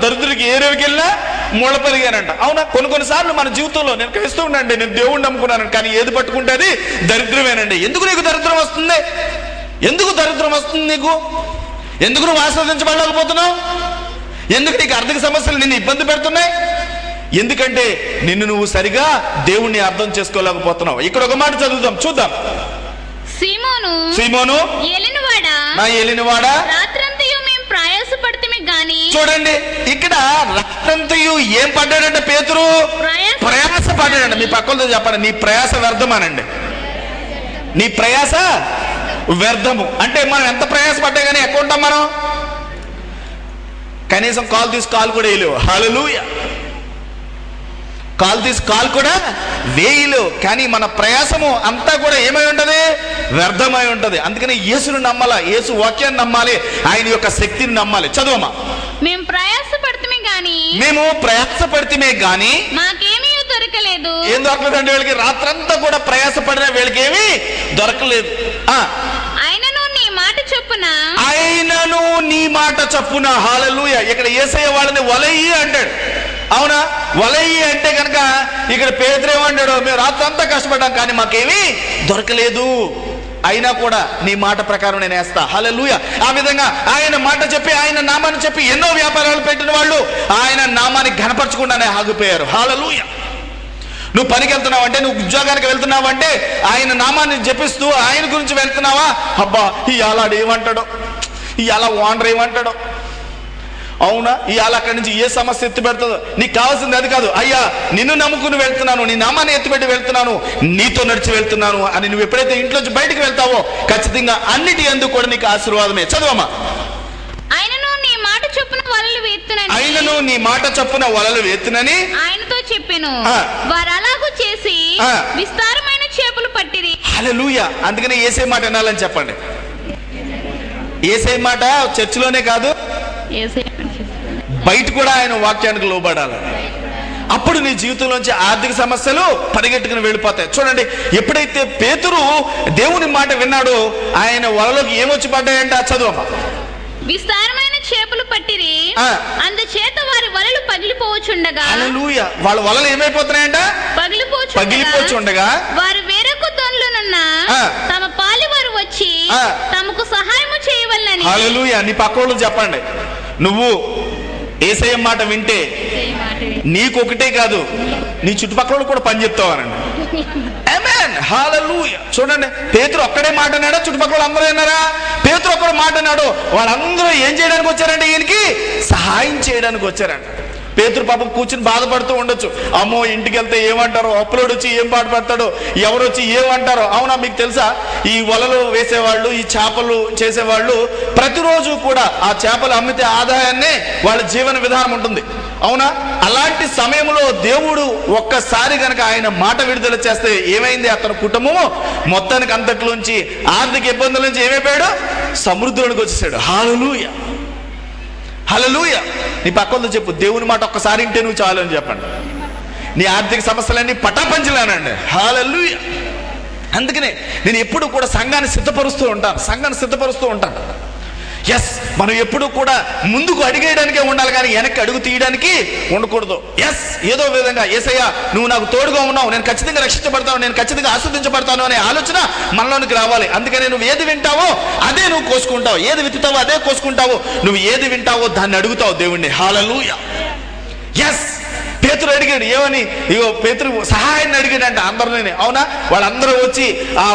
దరిద్రుడికి ఏ రేవుకి వెళ్ళినా ముళ్ళ పెరిగానంట. అవునా? కొన్నిసార్లు మన జీవితంలో నేను క్రైస్తవునండి, నేను దేవుణ్ణి నమ్ముకున్నాను, కానీ ఏది పట్టుకుంటే అది దరిద్రమేనండి. ఎందుకు నీకు దరిద్రం వస్తుంది? ఎందుకు దరిద్రం వస్తుంది నీకు? ఎందుకు నువ్వు ఆస్వాదించబడలేకపోతున్నావు? ఎందుకు నీకు ఆర్థిక సమస్యలు నిన్ను ఇబ్బంది పెడుతున్నాయి? ఎందుకంటే నిన్ను నువ్వు సరిగా దేవుణ్ణి అర్థం చేసుకోలేకపోతున్నావు. ఇక్కడ ఒక మాట చదువుదాం, చూద్దాం. సీమోను నా ఏలినవాడా, రాత్రంతయు మేము ప్రయాసపడితిమి గాని. చూడండి, ఇక్కడ రాత్రంతయు ఏం పడ్డాడంటే పేతురు ప్రయాస పడ్డాడండి. మీ పక్కలతో చెప్పండి, నీ ప్రయాస వ్యర్థమానండి. నీ ప్రయాస వ్యర్థము అంటే మనం ఎంత ప్రయాస పడ్డా కానీ ఎక్కువ ఉంటాం. మనం కనీసం కాల్ తీసి కాల్ కూడా వేయలేవు. హల్లెలూయా. కాల్ తీసి కాల్ కూడా వేయలేవు. కానీ మన ప్రయాసము అంతా కూడా ఏమై ఉంటది? వ్యర్థమై ఉంటది. అందుకని యేసును నమ్మాలా, యేసు వాక్యాన్ని నమ్మాలి, ఆయన యొక్క శక్తిని నమ్మాలి. చదువమ్మా. మేము ప్రయాసపడితమే గాని మాకేమీ దొరకలేదు. ఏం దొరకలేదండి వీళ్ళకి? రాత్రంతా కూడా ప్రయాసపడిన వీళ్ళకి ఏమీ దొరకలేదు. ఆయనను నీ మాట చప్పున. హల్లెలూయా. ఇక్కడ యేసయ్య వాళ్ళని వలయ్యి అంటాడు. అవునా? వలయ్యి అంటే కనుక ఇక్కడ పేతురు ఏమంటాడు? మేము రాత్రంతా కష్టపడ్డాం కానీ మాకేమీ దొరకలేదు, అయినా కూడా నీ మాట ప్రకారం నేను వేస్తా. హల్లెలూయా. ఆ విధంగా ఆయన మాట చెప్పి, ఆయన నామాన్ని చెప్పి ఎన్నో వ్యాపారాలు పెట్టిన వాళ్ళు ఆయన నామాన్ని ఘనపరచకుండానే ఆగిపోయారు. హల్లెలూయా. నువ్వు పనికి వెళ్తున్నావు అంటే, నువ్వు ఉద్యోగానికి వెళ్తున్నావు అంటే ఆయన నామాన్ని జపిస్తూ ఆయన గురించి వెళ్తున్నావా? అబ్బా ఇవాళ ఏమంటాడో, ఇవాళ ఓనర్ ఏమంటాడో. అవునా? ఇవాళ అక్కడి నుంచి ఏ సమస్య ఎత్తి పెడుతుందో. నీకు కావాల్సింది అది కాదు. అయ్యా నిన్ను నమ్ముకుని వెళ్తున్నాను, నీ నామాన్ని ఎత్తిపెట్టి వెళ్తున్నాను, నీతో నడిచి వెళ్తున్నాను అని నువ్వు ఎప్పుడైతే ఇంట్లోంచి బయటికి వెళ్తావో ఖచ్చితంగా అన్నిటి ఎందుకు కూడా నీకు ఆశీర్వాదమే. చదవమ్మా. ఆయనను నీ మాట చొప్పున వలలు వేత్తునని ఆయనతో చెప్పెను. వారు అలాగూ చేసి విస్తారమైన చేపలు పట్టిరి. హల్లెలూయా. అందుకని యేసయ్య మాట వినాలని చెప్పండి. యేసయ్య మాట చర్చిలోనే కాదు, బయట కూడా ఆయన వాక్యానికి లోబడాలి. అప్పుడు నీ జీవితంలోంచి ఆర్థిక సమస్యలు పరిగెట్టుకుని వెళ్ళిపోతాయి. చూడండి, ఎప్పుడైతే పేతురు దేవుని మాట విన్నాడో ఆయన వలలోకి ఏమొచ్చి పడ్డాయంట? చదువమ్మా. విస్తారమైన చేపలు పట్టిరి, అందుచేత వారి వలలు పగిలిపోవచ్చుండగా. హల్లెలూయా. వాళ్ళ వలలు ఏమైపోతున్నాయంట? పగిలిపోవచ్చుండగా వారు వేరొక దొన్లునున్న తమ పాలి వారు వచ్చి తమకు సహాయము చేయవలెనని. హల్లెలూయా. నీ పక్కోళ్ళు చెప్పండి, నువ్వు యేసయ్య మాట వింటే నీకొకటే కాదు, నీ చుట్టుపక్కల కూడా పని చెప్తావానండి. ఆమేన్. హల్లెలూయా. చూడండి, పేతురు ఒక్కడే మాట అన్నాడా? చుట్టుపక్కల అందరూ విన్నారా? పేతురు ఒక్కడు మాట అన్నాడు. వాళ్ళందరూ ఏం చేయడానికి వచ్చారంటే ఈయనకి సహాయం చేయడానికి వచ్చారంట. పేతురు పాపం కూర్చుని బాధపడుతూ ఉండొచ్చు. అమ్మో ఇంటికి వెళ్తే ఏమంటారో, అప్లోడ్ వచ్చి ఏం పాట పడతాడో, ఎవరు వచ్చి ఏమంటారో. అవునా? మీకు తెలుసా, ఈ వలలు వేసేవాళ్ళు, ఈ చేపలు చేసేవాళ్ళు ప్రతిరోజు కూడా ఆ చేపలు అమ్మితే ఆదాయాన్నే వాళ్ళ జీవన విధానం ఉంటుంది. అవునా? అలాంటి సమయంలో దేవుడు ఒక్కసారి గనక ఆయన మాట విడుదల చేస్తే ఏమైంది? అతని కుటుంబము మొత్తానికి అంతట్లోంచి ఆర్థిక ఇబ్బందుల నుంచి ఏమైపోయాడు? సమృద్ధిలోనికి వచ్చేసాడు. హల్లెలూయా. హల్లెలూయా. నీ పక్కలతో చెప్పు, దేవుని మాట ఒక్కసారి ఇంటే నువ్వు చాలు అని చెప్పండి. నీ ఆర్థిక సమస్యలన్నీ పటాపంచలేనండి. హల్లెలూయా. అందుకనే నేను ఎప్పుడు కూడా సంఘాన్ని సిద్ధపరుస్తూ ఉంటాను. ఎస్, మనం ఎప్పుడు కూడా ముందుకు అడిగేయడానికే ఉండాలి కానీ వెనక్కి అడుగు తీయడానికి ఉండకూడదు. ఎస్, ఏదో విధంగా యేసయ్య నువ్వు నాకు తోడుగా ఉన్నావు, నేను ఖచ్చితంగా రక్షించబడతాను, నేను ఖచ్చితంగా ఆస్వాదించబడతాను అనే ఆలోచన మనలోనికి రావాలి. అందుకని నువ్వు ఏది వింటావో అదే నువ్వు కోసుకుంటావు, ఏది విత్తుతావో అదే కోసుకుంటావు. నువ్వు ఏది వింటావో దాన్ని అడుగుతావు దేవుణ్ణి. హల్లెలూయా. ఎస్, పేతురు అడిగాడు ఏమని? ఇగో పేతురు సహాయాన్ని అడిగాడంట అందరినీ. అవునా? వాళ్ళందరూ వచ్చి ఆ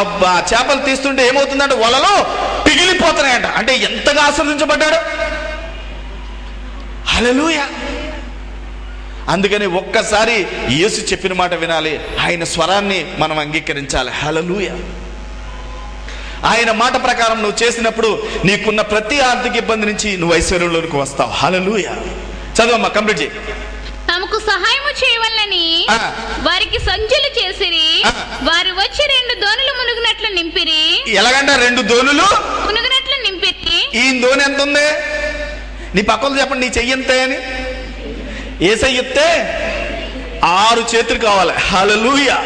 చేపలు తీస్తుంటే ఏమవుతుందంటే వలలో పిగిలిపోతున్నాయంట. అంటే ఎంతగా ఆస్వాదించబడ్డాడు. హల్లెలూయా. అందుకని ఒక్కసారి యేసు చెప్పిన మాట వినాలి, ఆయన స్వరాన్ని మనం అంగీకరించాలి. హల్లెలూయా. ఆయన మాట ప్రకారం నువ్వు చేసినప్పుడు నీకున్న ప్రతి ఆర్థిక ఇబ్బంది నుంచి నువ్వు ఐశ్వర్యంలోనికి వస్తావు. హల్లెలూయా. చదవమ్మా, కంప్లీట్ చేయి. తమకు సహాయము చేయవలనని వారికి సంచులు చేసిరి. వారు వచ్చి 2 దోణులు మునుగునట్లు నింపిరి. ఎలాగంట 2 దోణులు మునుగునట్లు నింపిరి. ఈ దోణి ఎంత ఉంది? నీ పక్కన చెప్పండి, నీ చెయ్యి ఎంత అని. యేసయ్య చెప్తే 6 చేతులు కావాలి. హల్లెలూయా.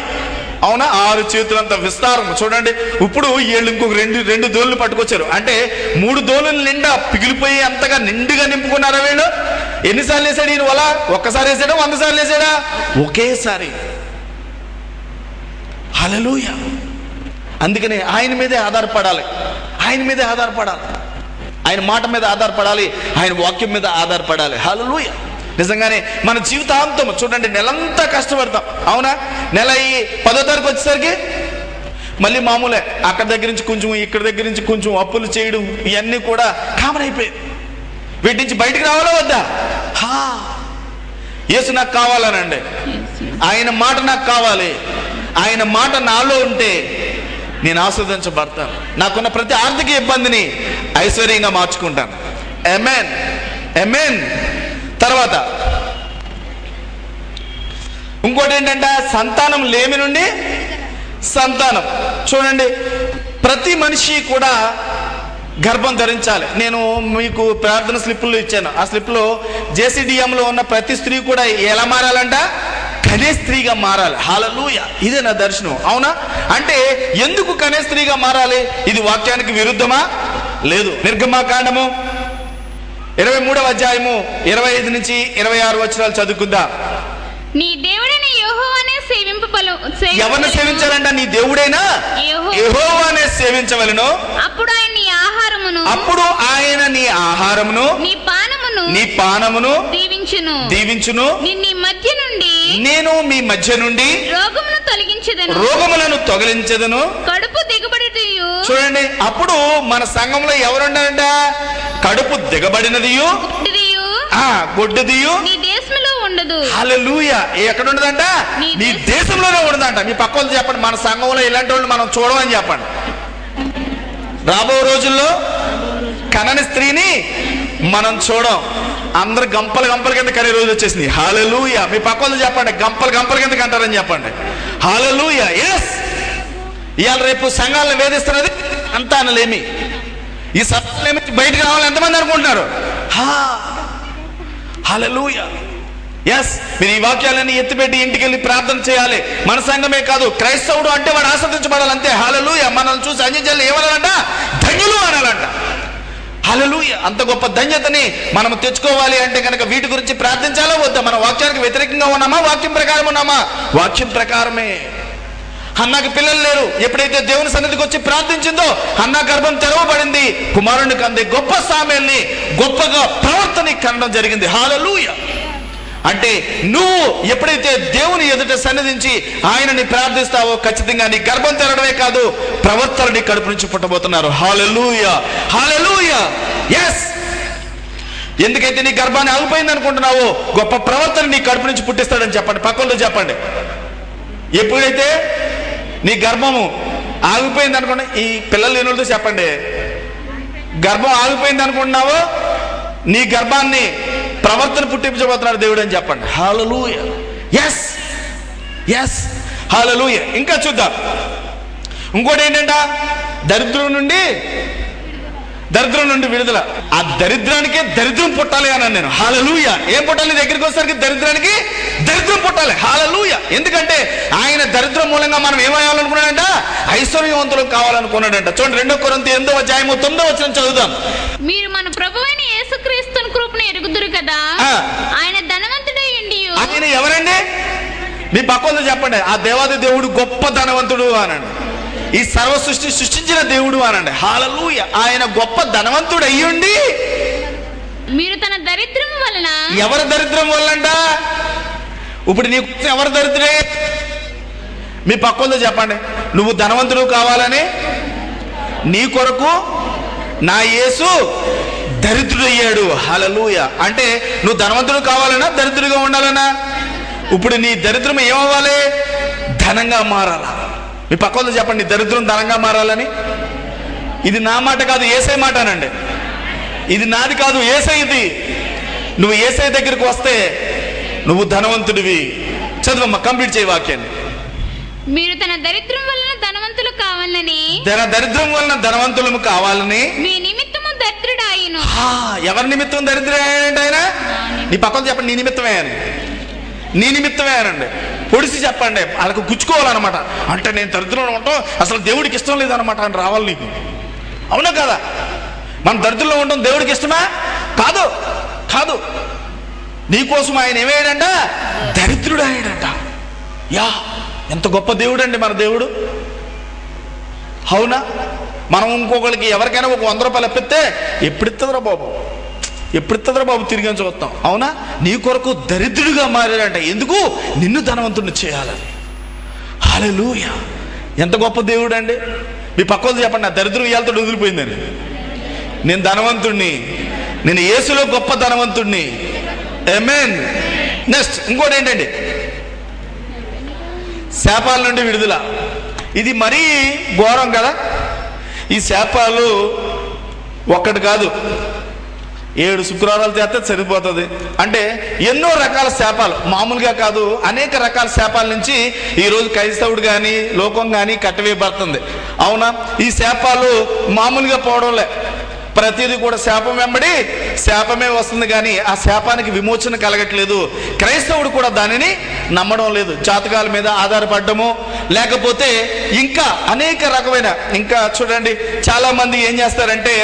అవునా? 6 చేతులంత విస్తారం. చూడండి, ఇప్పుడు వీళ్ళు ఇంకొక 2 దోళ్ళు పట్టుకొచ్చారు. అంటే 3 దోళ్ళు నిండా పిగిలిపోయి అంతగా నిండుగా నింపుకున్నారా వీళ్ళు? ఎన్నిసార్లు వేసాడు ఈయన వల? ఒక్కసారి వేసాడా, 100 సార్లు వేసాడా? ఒకేసారి. హల్లెలూయా. అందుకనే ఆయన మీదే ఆధారపడాలి, ఆయన మీదే ఆధారపడాలి, ఆయన మాట మీద ఆధారపడాలి, ఆయన వాక్యం మీద ఆధారపడాలి. హల్లెలూయా. నిజంగానే మన జీవితాంతం చూడండి, నెలంతా కష్టపడతాం. అవునా? నెల 10వ తారీఖు వచ్చేసరికి మళ్ళీ మామూలే. అక్కడ దగ్గర నుంచి కొంచెం, ఇక్కడ దగ్గర నుంచి కొంచెం అప్పులు చేయడం, ఇవన్నీ కూడా కామన్ అయిపోయింది. వీటి నుంచి బయటికి రావాలా వద్దా? యేసు నాకు కావాలనండి, ఆయన మాట నాకు కావాలి. ఆయన మాట నాలో ఉంటే నేను ఆస్వాదించబడతాను. నాకున్న ప్రతి ఆర్థిక ఇబ్బందిని ఐశ్వర్యంగా మార్చుకుంటాను. ఆమేన్, ఆమేన్. తర్వాత ఇంకోటి ఏంటంటే సంతానం లేమి నుండి సంతానం. చూడండి, ప్రతి మనిషి కూడా గర్భం ధరించాలి. నేను మీకు ప్రార్థన స్లిప్పులు ఇచ్చాను. ఆ స్లిప్లో జేసీడీఎంలో ఉన్న ప్రతి స్త్రీ కూడా ఎలా మారాలంట? కనే స్త్రీగా మారాలి. హల్లెలూయా. ఇదే నా దర్శనం. అవునా? అంటే ఎందుకు కనే స్త్రీగా మారాలి? ఇది వాక్యానికి విరుద్ధమా? లేదు. నిర్గమకాండము 23వ అధ్యాయము 25 నుంచి 26 వచనాలు చదువుకుందాం. నీ దేవుడైన యెహోవానే ఎవరిని సేవించాలంట? నీ దేవుడైనా యెహోవానే సేవించవలెను. అప్పుడు ఆయన నీ ఆహారమును నీ పానమును దీవించును. నేను మీ మధ్య నుండి రోగములను తొలగించెదను. కడుపు దిగబడినదియు. చూడండి, అప్పుడు మన సంఘంలో ఎవరున్నారంట? కడుపు దిగబడినదియు గొడ్డుదియు నీ దేశంలో ఉండదు. హల్లెలూయా. ఎక్కడ ఉండదంట? నీ దేశంలోనే ఉండదంట. మీ పక్క వాళ్ళు చెప్పండి, మన సంఘంలో ఇలాంటి వాళ్ళు మనం చూడమని చెప్పండి. రాబో రోజుల్లో కనని స్త్రీని మనం చూడం. అందరు గంపల కింద కనే రోజు వచ్చేసింది. హల్లెలూయా. మీ పక్క వాళ్ళు చెప్పండి, గంపల కింద కంటారని చెప్పండి. హల్లెలూయా. ఎస్, ఇవాళ రేపు సంఘాలను వేధిస్తున్నది సంతానలేమి. ఈ సంతానలేమి బయటకు రావాలని ఎంతమంది అనుకుంటున్నారు? హల్లెలూయా. ఎస్, మీరు ఈ వాక్యాలన్నీ ఎత్తిపెట్టి ఇంటికి వెళ్ళి ప్రార్థన చేయాలి. మన సంఘమే కాదు, క్రైస్తవుడు అంటే వాడు ఆస్వాదించబడాలి అంతే. హల్లెలూయా. మనల్ని చూసి అన్యజనులు ఏమనాలంట? ధన్యులు అనాలంట. హల్లెలూయా. అంత గొప్ప ధన్యతని మనం తెచ్చుకోవాలి అంటే కనుక వీటి గురించి ప్రార్థించాలా వద్దా? మన వాక్యానికి వ్యతిరేకంగా ఉన్నామా? వాక్యం ప్రకారం ఉన్నామా? వాక్యం ప్రకారమే. హన్నాకి పిల్లలు లేరు. ఎప్పుడైతే దేవుని సన్నిధికి వచ్చి ప్రార్థించిందో హన్నా గర్భం తెరవబడింది. కుమారునికి అందే గొప్ప సామెల్ని, గొప్పగా ప్రవర్తన కనడం జరిగింది. హల్లెలూయా. అంటే నువ్వు ఎప్పుడైతే దేవుని ఎదుట సన్నిధించి ఆయనని ప్రార్థిస్తావో ఖచ్చితంగా నీ గర్భం తెరడమే కాదు, ప్రవర్తన నీ కడుపు నుంచి పుట్టబోతున్నారు. హల్లెలూయా, హల్లెలూయా. ఎస్, ఎందుకైతే నీ గర్భాన్ని ఆగిపోయింది అనుకుంటున్నావో గొప్ప ప్రవర్తన నీ కడుపు నుంచి పుట్టిస్తాడని చెప్పండి. పక్కలో చెప్పండి. ఎప్పుడైతే నీ గర్భము ఆగిపోయింది అనుకోండి, ఈ పిల్లలు లేనితో చెప్పండి, గర్భం ఆగిపోయింది అనుకుంటున్నావో నీ గర్భాన్ని ప్రవర్తన పుట్టించబోతున్నాడు దేవుడు అని చెప్పండి. హల్లెలూయా. ఎస్, ఎస్, హల్లెలూయా. ఇంకా చూద్దాం. ఇంకోటి ఏంటంట? దరిద్రం నుండి దరిద్రం నుండి విడుదల. ఆ దరిద్రానికే దరిద్రం పుట్టాలి అన్నాను నేను. హల్లెలూయా. ఏం పుట్టాలి? దగ్గరికి వచ్చేసరికి దరిద్రానికి దరిద్రం పుట్టాలి. హల్లెలూయా. ఎందుకంటే ఆయన దరిద్రం మూలంగా మనం ఏమయ్యాలనుకున్నాడంట? ఐశ్వర్యవంతులు కావాలనుకున్నాడంట. చూడండి 2 కొరింథీ 8:9 చదువుదాం. మీరు మన ప్రభువైన యేసుక్రీస్తుని కృపను ఎరుగుదురు కదా, ఆయన ధనవంతుడై ఉండి. ఆయన ఎవరండి? మీ పక్కన చెప్పండి. ఆ దేవాది దేవుడు గొప్ప ధనవంతుడు అనండి. ఈ సర్వ సృష్టించిన దేవుడు అనండి. హల్లెలూయా. ఆయన గొప్ప ధనవంతుడు అయ్యుండి మీరు తన దరిద్రం వలన. ఎవరి దరిద్రం వల్లంట? ఇప్పుడు నీకు ఎవరి దరిద్రే? మీ పక్కన చెప్పండి. నువ్వు ధనవంతుడు కావాలని నీ కొరకు నా యేసు దరిద్రుడయ్యాడు. హల్లెలూయా. అంటే నువ్వు ధనవంతుడు కావాలన్నా దరిద్రుడిగా ఉండాలన్నా? ఇప్పుడు నీ దరిద్రం ఏమవ్వాలి? ధనంగా మారాలా? మీ పక్కన చెప్పండి. దరిద్రం ధనంగా మారాలని. ఇది నా మాట కాదు, యేసయ్య మాట అనండి. ఇది నాది కాదు, యేసయ్యది. నువ్వు యేసయ్య దగ్గరికి వస్తే నువ్వు ధనవంతుడివి. చదువమ్మా, కంప్లీట్ చేయి వాక్యాన్ని. మీరు తన దరిద్రం వలన ధనవంతులు కావాలని. దరిద్రం వలన ధనవంతులము కావాలని మీ నిమిత్తము దరిద్రుడాయను. ఎవరి నిమిత్తం దరిద్రుడైన ఆయన? నీ పక్కన చెప్పండి. నీ నిమిత్తమే అని. నీ నిమిత్తమే అనండి. పొడిసి చెప్పండి. వాళ్ళకు గుచ్చుకోవాలన్నమాట. అంటే నేను దరిద్రంలో ఉంటాం, అసలు దేవుడికి ఇష్టం లేదన్నమాట అని రావాలి నీకు. అవునా కదా? మనం దరిద్రంలో ఉంటాం దేవుడికి ఇష్టమా? కాదు, కాదు. నీకోసం ఆయన ఏమయ్యాడంట? దరిద్రుడు అయ్యాడంట. యా, ఎంత గొప్ప దేవుడు అండి మన దేవుడు. అవునా? మనం ఇంకొకరికి ఎవరికైనా ఒక 100 రూపాయలు అప్పిస్తే ఎప్పుడిస్తుందిరా బాబు, ఎప్పుడిస్తుందిరా బాబు తిరిగి చూస్తాం. అవునా? నీ కొరకు దరిద్రుడిగా మారాడంట. ఎందుకు? నిన్ను ధనవంతుడిని చేయాలని. హల్లెలూయా. ఎంత గొప్ప దేవుడు అండి. మీ పక్కన చెప్పండి. నా దరిద్రం ఇయాలతో వదిలిపోయిందని. నేను ధనవంతుడిని, నేను యేసులో గొప్ప ధనవంతుడిని. ఆమేన్. నెక్స్ట్ ఇంకోటి ఏంటండి? శాపాల నుండి విడుదల. ఇది మరీ ఘోరం కదా. ఈ శాపాలు ఒక్కటి కాదు, 7 శుక్రవారాలు చేస్తే సరిపోతుంది. అంటే ఎన్నో రకాల శాపాలు, మామూలుగా కాదు, అనేక రకాల శాపాల నుంచి ఈరోజు క్రైస్తవుడు కానీ లోకం కానీ కట్టవేయబడుతుంది. అవునా? ఈ శాపాలు మామూలుగా పోవడంలే. ప్రతిదీ కూడా శాపం వెంబడి శాపమే వస్తుంది, కానీ ఆ శాపానికి విమోచన కలగట్లేదు. క్రైస్తవుడు కూడా దానిని నమ్మడం లేదు. జాతకాల మీద ఆధారపడము, లేకపోతే ఇంకా అనేక రకమైన, ఇంకా చూడండి చాలా మంది ఏం చేస్తారంటే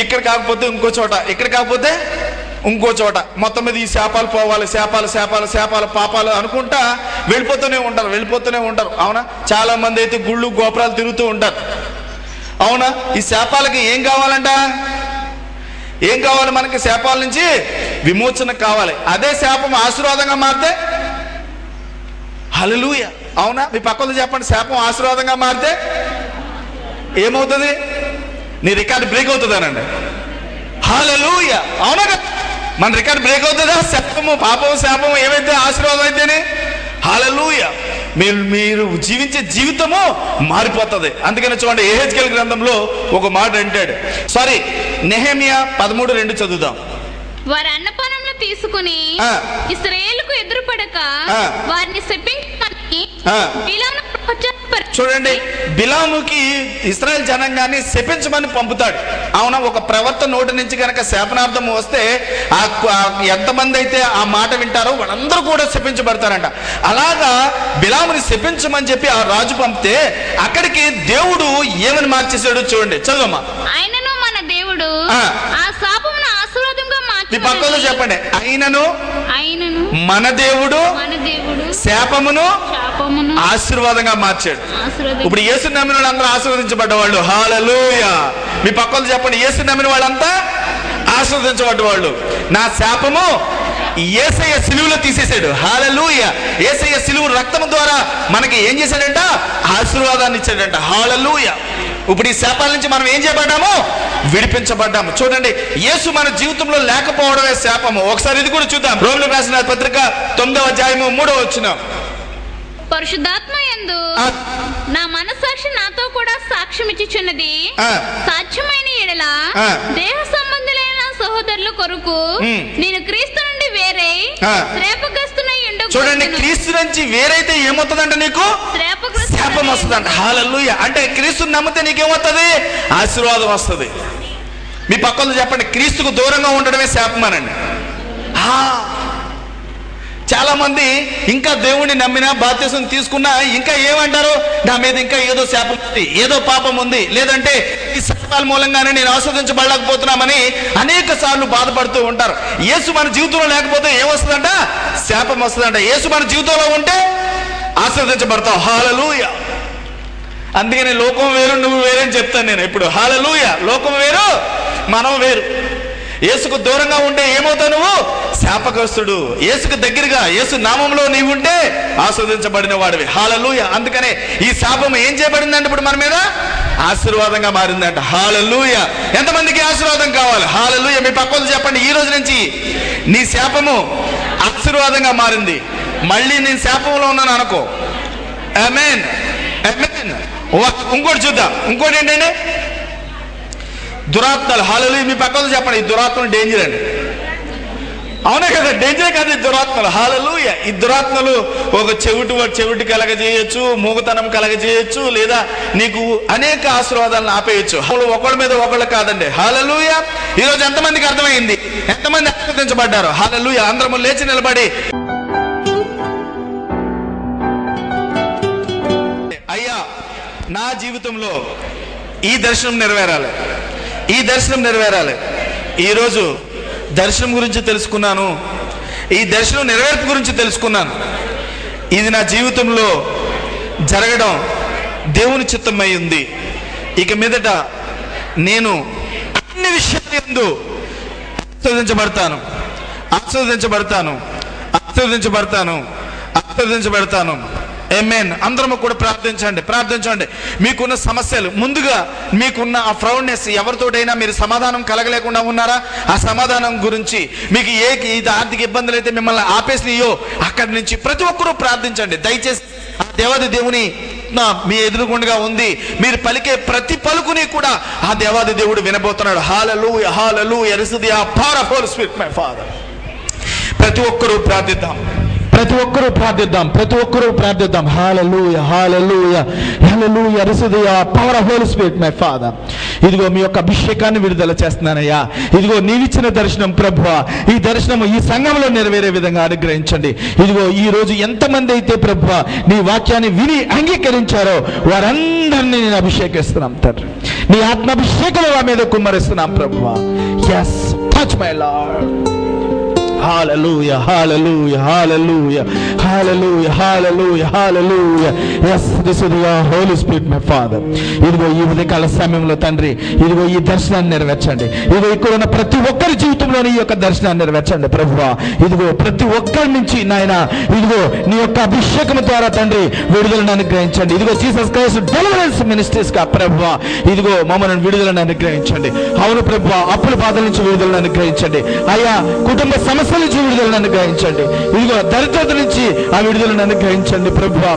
ఇక్కడ కాకపోతే ఇంకో చోట, ఇక్కడ కాకపోతే ఇంకో చోట, మొత్తం మీద ఈ శాపాలు పోవాలి, శాపాలు శాపాలు శాపాలు పాపాలు అనుకుంటా వెళ్ళిపోతూనే ఉంటారు. అవునా? చాలా మంది అయితే గుళ్ళు గోపురాలు తిరుగుతూ ఉంటారు. అవునా? ఈ శాపాలకి ఏం కావాలంట? ఏం కావాలి మనకి? శాపాల నుంచి విమోచన కావాలి. అదే శాపం ఆశీర్వాదంగా మారితే? హల్లెలూయా. అవునా? మీ పక్కన చెప్పండి. శాపం ఆశీర్వాదంగా మారితే ఏమవుతుంది? నీ రికార్డు బ్రేక్ అవుతుందనండి. హల్లెలూయా. అవునా? మన రికార్డు బ్రేక్ అవుతుందా? శాపము, పాపము, శాపము ఏవైతే ఆశీర్వాదం అయితేనే. హల్లెలూయా. మీరు జీవించే జీవితము మారిపోతుంది. అందుకని చూడండి, యెహెజ్కేలు గ్రంథంలో ఒక మాట అంటాడు. నెహెమియా 13:2 చదువుదాం. వారి అన్నపానంలో తీసుకుని ఇశ్రాయేలుకు ఎదురుపడక వారిని శపించమని బిలామును ప్రవచనపరిచాడు. చూడండి, బిలాముకి ఇశ్రాయేల్ జనాంగాన్ని శపించమని పంపుతాడు. అవునా? ఒక ప్రవక్త నోటి నుంచి కనుక శాపనార్థం వస్తే ఎంతమంది అయితే ఆ మాట వింటారో వాళ్ళందరూ కూడా శపించబడతారంట. అలాగా బిలాముని శపించమని చెప్పి ఆ రాజు పంపితే అక్కడికి దేవుడు ఏమని మార్చేశాడు చూడండి. చదువమ్మా. ఆయనను మన దేవుడు ఆ శాపమును ఆశీర్వాదంగా మీ పక్కన చెప్పండి. ఆయనను మన దేవుడు శాపమును ఆశీర్వాదంగా మార్చాడు. ఇప్పుడు యేసు నమ్మిన వాళ్ళందరూ ఆశీర్వదించబడ్డవాళ్ళు. హల్లెలూయా. మీ పక్కన చెప్పండి. యేసు నమ్మిన వాళ్ళంతా ఆశీర్వదించబడ్డవాళ్ళు. నా శాపము యేసయ్య సిలువలో తీసేశాడు. హల్లెలూయా. యేసయ్య సిలువ రక్తము ద్వారా మనకి ఏం చేశాడంట? ఆశీర్వాదాన్ని ఇచ్చాడంట. హల్లెలూయా. ఇప్పుడు ఈ శాపాల నుంచి మనం ఏం చేయబడ్డాము? విడిపించబడ్డాము. చూడండి, యేసు మన జీవితంలో లేకపోవడమే శాపము. ఒకసారి ఇది కూడా చూద్దాం. రోమీయులకు రాసిన పత్రిక 9:3. పరిశుద్ధాత్మ యందు నా మనస్సాక్షి నాతో కూడా సాక్ష్యం ఇచ్చుచున్నది. సాధ్యమైన ఎడల దేహ సంబంధులైన సహోదరుల కొరకు నేను క్రీస్తు నుండి వేరే శ్రేపగ్రస్తునై ఉండకు. చూడండి, క్రీస్తు నుంచి వేరైతే ఏమవుతుందంట? నీకు శాపం వస్తుందంట. హల్లెలూయా. అంటే క్రీస్తుని నమ్మితే నీకేమవుతుంది? ఆశీర్వాదం వస్తుంది. మీ పక్కన చెప్పండి, క్రీస్తుకు దూరంగా ఉండడమే శాపం అనండి. చాలా మంది ఇంకా దేవుణ్ణి నమ్మినా బాప్తిసం తీసుకున్నా ఇంకా ఏమంటారు, నా మీద ఇంకా ఏదో శాపం ఉంది, ఏదో పాపం ఉంది, లేదంటే ఈ శాపాల మూలంగానే నేను ఆస్వాదించబడలేకపోతున్నామని అనేక సార్లు బాధపడుతూ ఉంటారు. యేసు మన జీవితంలో లేకపోతే ఏమొస్తుందంట? శాపం వస్తుందంట. యేసు మన జీవితంలో ఉంటే ఆస్వాదించబడతావు. హల్లెలూయా. అందుకని లోకం వేరు, నువ్వు వేరని చెప్తాను నేను ఇప్పుడు. హల్లెలూయా. లోకం వేరు, మనం వేరు. యేసుకు దూరంగా ఉంటే ఏమవుతావు? నువ్వు శాపగ్రస్తుడు. యేసుకు దగ్గరగా, యేసు నామంలో నీవు ఉంటే ఆస్వాదించబడిన వాడివి. హల్లెలూయా. అందుకనే ఈ శాపం ఏం చేయబడిందంటే ఇప్పుడు మన మీద ఆశీర్వాదంగా మారిందంట. హల్లెలూయా. ఎంతమందికి ఆశీర్వాదం కావాలి? హల్లెలూయా. మీ పక్కన చెప్పండి, ఈ రోజు నుంచి నీ శాపము ఆశీర్వాదంగా మారింది. మళ్ళీ నేను శాపంలో ఉన్నాను అనుకో. ఆమేన్, ఆమేన్. ఇంకోటి చూద్దాం. ఇంకోటి ఏంటంటే దురాత్మలు. హల్లెలూయా. మీ పక్కన చెప్పండి, ఈ దురాత్మలు డేంజర్ అండి. అవునే కదా, డేంజరే కాదు ఈ దురాత్మలు. హల్లెలూయా. ఈ దురాత్మలు ఒక చెవిటి కలగజేయచ్చు, మూగతనం కలగజేయచ్చు, లేదా నీకు అనేక ఆశీర్వాదాలను ఆపేయచ్చు. ఒకళ్ళ మీద ఒకళ్ళు కాదండి. హల్లెలూయా. ఈరోజు ఎంతమందికి అర్థమైంది? ఎంతమంది ఆశీర్వదించబడ్డారు? హల్లెలూయా. అందరము లేచి నిలబడి, అయ్యా నా జీవితంలో ఈ దర్శనం నెరవేరాలి, ఈ దర్శనం నెరవేరాలి. ఈరోజు దర్శనం గురించి తెలుసుకున్నాను, ఈ దర్శనం నెరవేర్పు గురించి తెలుసుకున్నాను. ఇది నా జీవితంలో జరగడం దేవుని చిత్తమై ఉంది. ఇక మీదట నేను అన్ని విషయాల యందు ఆశీర్వదించబడతాను, ఆశీర్వదించబడతాను, ఆశీర్వదించబడతాను, ఆశీర్వదించబడతాను. ఆమేన్. అందరము కూడా ప్రార్థించండి. మీకున్న సమస్యలు, ముందుగా మీకున్న ఆ ప్రౌడ్నెస్, ఎవరితోటైనా మీరు సమాధానం కలగలేకుండా ఉన్నారా? ఆ సమాధానం గురించి మీకు ఇది ఆర్థిక ఇబ్బందులు అయితే మిమ్మల్ని ఆపేసినాయో అక్కడి నుంచి ప్రతి ఒక్కరూ ప్రార్థించండి. దయచేసి ఆ దేవాది దేవుని మీ ఎదురుగుండగా ఉంది. మీరు పలికే ప్రతి పలుకుని కూడా ఆ దేవాది దేవుడు వినబోతున్నాడు. Hallelujah, hallelujah. Receive the power of Holy Spirit my father. ప్రతి ఒక్కరూ ప్రార్థిద్దాం. Hallelujah, hallelujah, hallelujah. Receive the power of Holy Spirit my father. ఇదిగో మీ యొక్క అభిషేకాన్ని విడుదల చేస్తున్నానయ్యా. ఇదిగో నీవిచ్చిన దర్శనం ప్రభువా, ఈ దర్శనము ఈ సంఘంలో నెరవేరే విధంగా అనుగ్రహించండి. ఇదిగో ఈ రోజు ఎంతమంది అయితే ప్రభువా నీ వాక్యాన్ని విని అంగీకరించారో వారందరినీ నేను అభిషేకిస్తున్నాం తండ్రి. నీ ఆత్మాభిషేకం వారి మీద కుమ్మరిస్తున్నాం ప్రభువా. yes, touch my Lord. Hallelujah, hallelujah, hallelujah, hallelujah, hallelujah, hallelujah. Yes, this is the Holy Spirit, my Father. ఇదిగో ఈ ఉదయకాల సమయంలో తండ్రి, ఇదిగో ఈ దర్శనాన్ని నెరవేర్చండి. ఇదిగో ఇక్కడ ఉన్న ప్రతి ఒక్కరి జీవితంలోని ఈ యొక్క దర్శనాన్ని నెరవేర్చండి ప్రభువా. ఇదిగో ప్రతి ఒక్కరి నుంచి నాయన, ఇదిగో నీ యొక్క అభిషేకం ద్వారా తండ్రి విడుదలను అనుగ్రహించండి. ఇదిగో జీసస్ క్రైస్ట్ డెలివరెన్స్ మినిస్ట్రీస్ గా ప్రభువా, ఇదిగో మమ్మల్ని విడుదలను అనుగ్రహించండి. అవును ప్రభువా, అప్పుల బాధల నుంచి విడుదలను అనుగ్రహించండి. అయ్యా కుటుంబ సమస్య నుంచి విడుదలను అనుగ్రహించండి. ఇదిగో దరిద్రత నుంచి ఆ విడుదలను అనుగ్రహించండి ప్రభువా.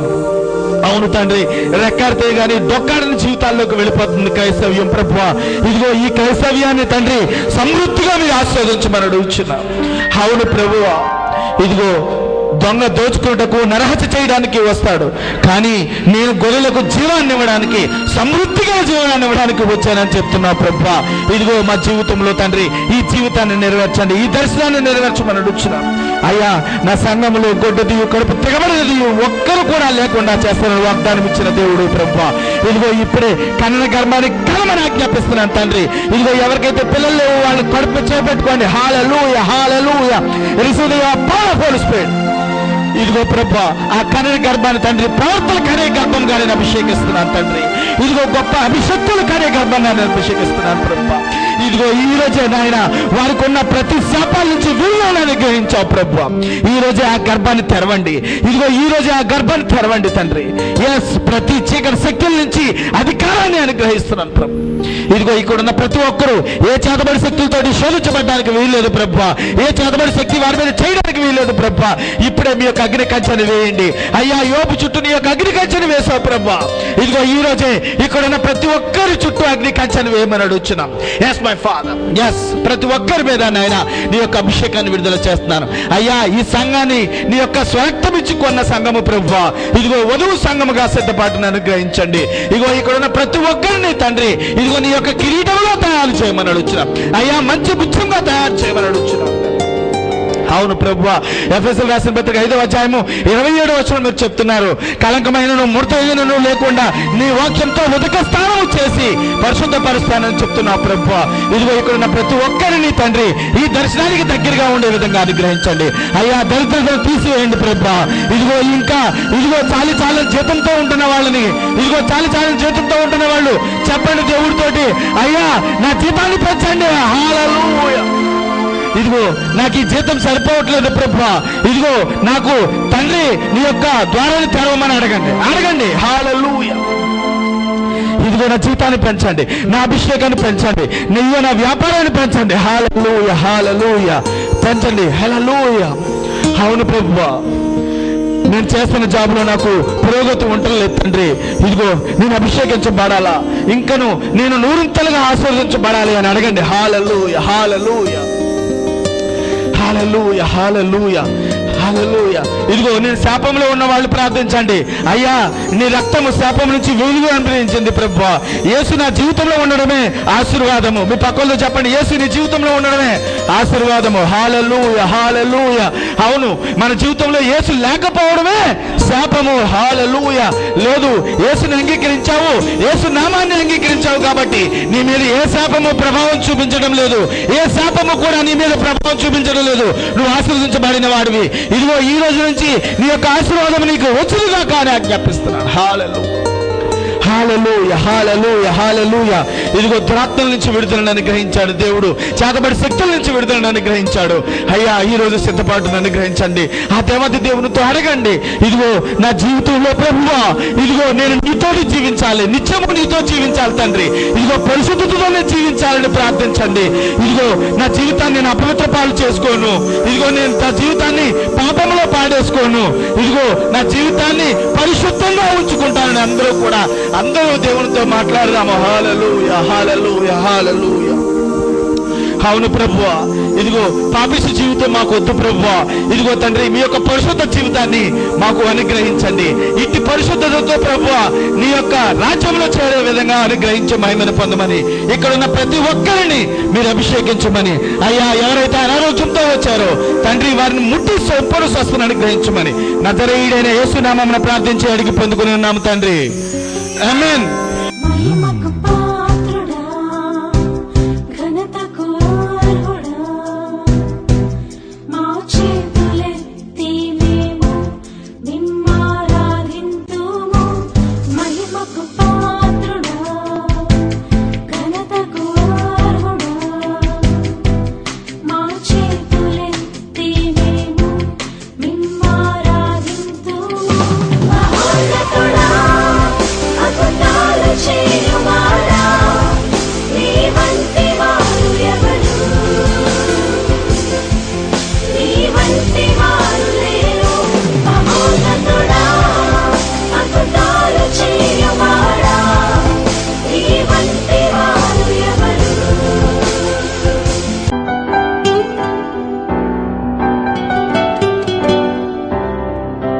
అవును తండ్రి, రెక్కాడితే గాని డొక్కాడని జీవితాల్లోకి వెళ్ళిపోతుంది క్రైస్తవ్యం ప్రభువా. ఇదిగో ఈ క్రైస్తవ్యాన్ని తండ్రి సమృద్ధిగా మీరు ఆస్వాదించమని అడుగుచున్నా. అవును ప్రభువా, ఇదిగో దొంగ దోచుకున్నటకు నరహత్య చేయడానికి వస్తాడు, కానీ నేను గొర్రెలకు జీవాన్ని ఇవ్వడానికి, సమృద్ధిగా జీవాన్ని ఇవ్వడానికి వచ్చానని చెప్తున్నా ప్రభువా. ఇదిగో మా జీవితంలో తండ్రి ఈ జీవితాన్ని నెరవేర్చండి, ఈ దర్శనాన్ని నెరవేర్చమని అడుగుచున్నాం. అయ్యా నా సంఘంలో గొడ్డది కడుపు తెగబడినది ఒక్కరు కూడా లేకుండా చేస్తానని వాగ్దానం ఇచ్చిన దేవుడు ప్రభువా. ఇదిగో ఇప్పుడే కన్న గర్భాన్ని కలమని ఆజ్ఞాపిస్తున్నాను తండ్రి. ఇదిగో ఎవరికైతే పిల్లలు లేవు వాళ్ళు కడుపు చేపెట్టుకోండి. Hallelujah, hallelujah. Receive the power of Holy Spirit. ఇదిగో ప్రభా ఆ కన్య గర్భాన్ని తండ్రి ప్రవర్తన కన్య గర్భంగా నేను అభిషేకిస్తున్నాను తండ్రి. ఇదిగో గొప్ప అభిషక్తులు కన్య గర్భంగా నేను అభిషేకిస్తున్నాను ప్రభా. ఇదిగో ఈ రోజే నాయన వారికి ఉన్న ప్రతి శాపాల నుంచి విడుదలను అనుగ్రహించావు ప్రభా. ఈ రోజే ఆ గర్భాన్ని తెరవండి. ఇదిగో ఈ రోజే ఆ గర్భాన్ని తెరవండి తండ్రి. ఎస్, ప్రతి చీకటి శక్తుల నుంచి అధికారాన్ని అనుగ్రహిస్తున్నాను ప్రభు. ఇదిగో ఇక్కడ ఉన్న ప్రతి ఒక్కరూ ఏ చేతబడి శక్తులతో శోధించబడడానికి వీల్లేదు ప్రభా. ఏ చేతబడి శక్తి వారి మీద చేయడానికి వీల్లేదు ప్రభా. ఇప్పుడే మీ యొక్క అగ్ని కంచెను వేయండి అయ్యా. యోబు చుట్టూ నీ యొక్క అగ్ని కంచెను వేసావు ప్రభా. ఇదిగో ఈ రోజే ఇక్కడ ఉన్న ప్రతి ఒక్కరి చుట్టూ అగ్ని కంచెను వేయమని అడుగుచున్నాం. Yes, my father. ఎస్, ప్రతి ఒక్కరి మీద నాయన నీ యొక్క అభిషేకాన్ని విడుదల చేస్తున్నాను అయ్యా. ఈ సంఘాన్ని నీ యొక్క స్వరక్తం ఇచ్చి కొన్న సంఘము ప్రభువా, ఇదిగో వధువు సంఘముగా సిద్ధపాటును అనుగ్రహించండి. ఇదిగో ఇక్కడ ఉన్న ప్రతి ఒక్కరిని తండ్రి ఇదిగో నీ యొక్క కిరీటంలో తయారు చేయమని అడుగుతున్నాం అయ్యా. మంచి బుచ్చంగా తయారు చేయమని అడుగుతున్నాం. అవును ప్రభువా, ఎఫెసీయులకు రాసిన పత్రిక 5వ అధ్యాయము 27వ వచనం మీరు చెప్తున్నారు, కళంకమైనను ముడతైనను లేకుండా నీ వాక్యంతో ఉదక స్నానం చేసి పరిశుద్ధపరుస్తానని చెప్తున్నావు ప్రభువా. ఇదిగో ఇక్కడ ఉన్న ప్రతి ఒక్కరిని తండ్రి ఈ దర్శనానికి దగ్గరగా ఉండే విధంగా అనుగ్రహించండి అయ్యా. దరిద్రతను తీసివేయండి ప్రభువా. ఇదిగో ఇంకా ఇదిగో చాలి జీతంతో ఉంటున్న వాళ్ళని, ఇదిగో చాలి జీతంతో ఉంటున్న వాళ్ళు చెప్పండి దేవుడితోటి, అయ్యా నా జీతాన్ని పెంచండి. హల్లెలూయా. ఇదిగో నాకు ఈ జీతం సరిపోవట్లేదు ప్రభువా, ఇదిగో నాకు తండ్రి నీ యొక్క ద్వారాన్ని తెరవమని అడగండి. హల్లెలూయా. ఇదిగో నా జీతాన్ని పెంచండి, నా అభిషేకాన్ని పెంచండి, నీవు నా వ్యాపారాన్ని పెంచండి. హల్లెలూయా, హల్లెలూయా, పెంచండి. హల్లెలూయా. అవును ప్రభువా, నేను చేస్తున్న జాబ్లో నాకు పురోగతి ఉండలేదు తండ్రి. ఇదిగో నేను అభిషేకించబడాలా, ఇంకను నేను నూరింతలుగా ఆశీర్వదించబడాలి అని అడగండి. హల్లెలూయా, హల్లెలూయా, హల్లెలూయా, హల్లెలూయా, హల్లెలూయా. ఇదిగో నేను శాపంలో ఉన్న వాళ్ళు ప్రార్థించండి అయ్యా. నీ రక్తము శాపం నుంచి వెలుగు అనుగ్రహించింది ప్రభువా. యేసు నా జీవితంలో ఉండడమే ఆశీర్వాదము. మీ పక్కల్లో చెప్పండి, యేసు నీ జీవితంలో ఉండడమే ఆశీర్వాదము. హల్లెలూయా, హల్లెలూయా. అవును, మన జీవితంలో యేసు లేకపోవడమే శాపము. హల్లెలూయా. లేదు, యేసుని అంగీకరించావు, యేసు నామాన్ని అంగీకరించావు కాబట్టి నీ మీద ఏ శాపము ప్రభావం చూపించడం లేదు, ఏ శాపము కూడా నీ మీద ప్రభావం చూపించడం లేదు. నువ్వు ఆశీర్వదించబడిన వాడివి. ఇదిగో ఈ రోజు నుంచి నీ యొక్క ఆశీర్వాదం నీకు వచ్చునుగా కానీ ఆజ్ఞాపిస్తున్నాను. హల్లెలూయా, హల్లెలూయా, హల్లెలూయా, హల్లెలూయా. ఇదిగో దురాత్మల నుంచి విడుదలను అనుగ్రహించాడు దేవుడు, చేతబడి శక్తుల నుంచి విడుదలను అనుగ్రహించాడు అయ్యా. ఈ రోజు సిద్ధపాటును అనుగ్రహించండి. ఆ దేవత దేవునితో అడగండి, ఇదిగో నా జీవితంలో ప్రభువా, ఇదిగో నేను నీతోటి జీవించాలి, నిత్యము నీతో జీవించాలి తండ్రి. ఇదిగో పరిశుద్ధతతోనే జీవించాలని ప్రార్థించండి. ఇదిగో నా జీవితాన్ని నేను అపవిత్ర పాలు చేసుకోను, ఇదిగో నేను నా జీవితాన్ని పాపంలో పాడేసుకోను, ఇదిగో నా జీవితాన్ని పరిశుద్ధంగా ఉంచుకుంటానని అందరూ దేవునితో మాట్లాడదాము. హల్లెలూయా, హల్లెలూయా, హల్లెలూయా. అవును ప్రభువా, ఇదిగో పాపిష్టి జీవితం మాకు వద్దు ప్రభువా. ఇదిగో తండ్రి మీ యొక్క పరిశుద్ధ జీవితాన్ని మాకు అనుగ్రహించండి. ఇట్టి పరిశుద్ధతతో ప్రభువా నీ యొక్క రాజ్యంలో చేరే విధంగా అనుగ్రహించి మహిమను పొందమని, ఇక్కడ ఉన్న ప్రతి ఒక్కరిని మీరు అభిషేకించమని అయ్యా. ఎవరైతే అనారోగ్యంతో వచ్చారో తండ్రి వారిని ముట్టి సంపూర్ణ స్వస్థను అనుగ్రహించమని నజరేయుడైన యేసు నామమున ప్రార్థించి అడిగి పొందుకుని ఉన్నాము తండ్రి. ఆమేన్.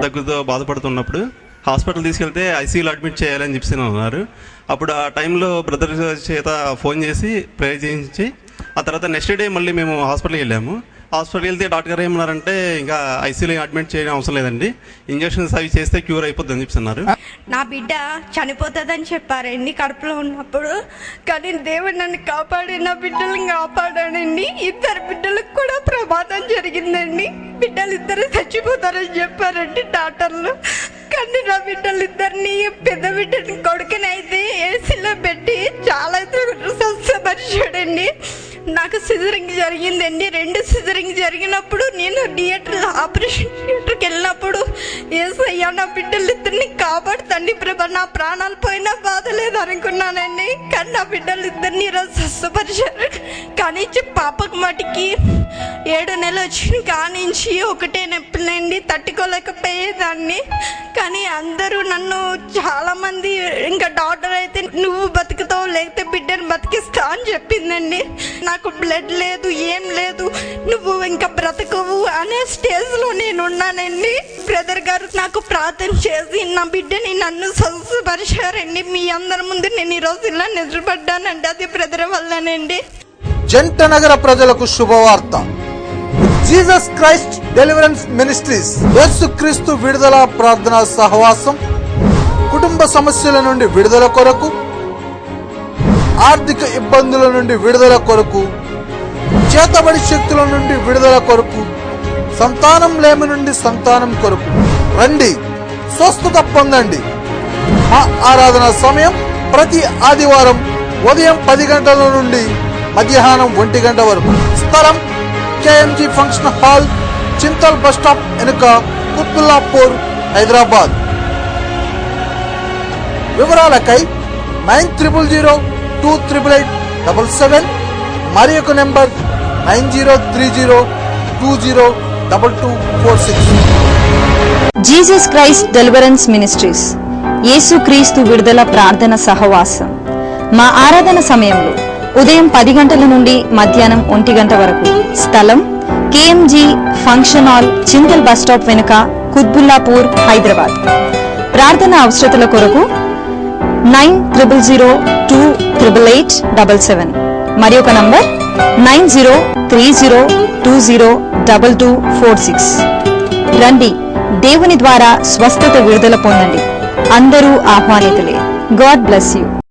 దగ్గుతో బాధపడుతున్నప్పుడు హాస్పిటల్ తీసుకెళ్తే ఐసీయూలో అడ్మిట్ చేయాలని చెప్పి ఉన్నారు. అప్పుడు ఆ టైంలో బ్రదర్ చేత ఫోన్ చేసి ప్రేయర్ చేయించి ఆ తర్వాత నెక్స్ట్ డే మళ్ళీ మేము హాస్పిటల్కి వెళ్ళాము. హాస్పిటల్కి వెళ్తే డాక్టర్ గారు ఏమన్నారంటే ఇంకా ఐసీయూలో అడ్మిట్ చేయడం అవసరం లేదండి, ఇంజక్షన్స్ అవి చేస్తే క్యూర్ అయిపోద్దని చెప్తున్నారు. నా బిడ్డ చనిపోతుందని చెప్పారండి కడుపులో ఉన్నప్పుడు, కానీ దేవుడు నన్ను కాపాడి నా బిడ్డలను కాపాడాడండి. 2 బిడ్డలకు కూడా ప్రమాదం జరిగిందండి. బిడ్డలు 2 చచ్చిపోతారని చెప్పారండి డాక్టర్లు. కానీ నా బిడ్డలిద్దరిని, పెద్ద బిడ్డని కొడుకునైతే ఏసీలో పెట్టి చాలా స్వస్థపరిచాడండి. నాకు సిజరింగ్ జరిగిందండి. 2 సిజరింగ్ జరిగినప్పుడు నేను ఆపరేషన్ థియేటర్కి వెళ్ళినప్పుడు యేసయ్యా నా బిడ్డలిద్దరిని కాపాడుతండి ప్రభా, నా ప్రాణాలు పోయినా బాధ లేదు అనుకున్నానండి. కానీ నా బిడ్డలిద్దరిని ఈరోజు స్వస్థపరిచారు. కానీ పాపకు మటుకి 7 నెలలు వచ్చిన కానించి ఒకటే నొప్పులండి, తట్టుకోలేకపోయేదాన్ని. కానీ అందరూ నన్ను చాలామంది, ఇంకా డాక్టర్ అయితే నువ్వు బతుకుతావు లేకపోతే బిడ్డను బతికిస్తా అని చెప్పిందండి. నాకు బ్లడ్ లేదు, ఏం లేదు, నువ్వు ఇంకా బ్రతకవు అనే స్టేజ్లో నేను ఉన్నానండి. బ్రదర్ గారు నాకు ప్రార్థన చేసి నా బిడ్డని నన్ను స్వస్థపరిచారండి. మీ అందరి ముందు నేను ఈరోజు ఇలా నిలబడ్డానండి, అది బ్రదర్ వల్లనండి. జంట నగర ప్రజలకు శుభవార్త. జీసస్ క్రైస్ట్ డెలివరెన్స్ మినిస్ట్రీస్ యేసుక్రీస్తు విడుదల ప్రార్థనా సహవాసం కుటుంబ సమస్యల నుండి విడుదల కొరకు, ఆర్థిక ఇబ్బందుల నుండి విడుదల కొరకు, చేతబడి శక్తుల నుండి విడుదల కొరకు, సంతానం లేమి నుండి సంతానం కొరకు రండి, స్వస్థత పొందండి. మా ఆరాధన సమయం ప్రతి ఆదివారం ఉదయం 10 గంటల నుండి మధ్యాహ్నం 1 గంట వరకు. స్థలం KMG function hall, Chintal bus stop వెనుక, కుత్బుల్లాపూర్, హైదరాబాద్. వివరాలకై 9000288877 మరి ఒక number 9030202246. Jesus Christ deliverance ministries యేసుక్రీస్తు విడుదల ప్రార్థన సహవాసం. మా ఆరాధన సమయంలో ఉదయం 10 గంటల నుండి మధ్యాహ్నం 1 గంట వరకు. స్థలం KMG function hall, Chintal bus stop వెనుక, కుత్బుల్లాపూర్, హైదరాబాద్. ప్రార్థన అవసరతల కొరకు 9000288877 మరి ఒక నంబర్ 9030202246. రండి, దేవుని ద్వారా స్వస్థత విడుదల పొందండి. అందరూ ఆహ్వానితులే. God bless you.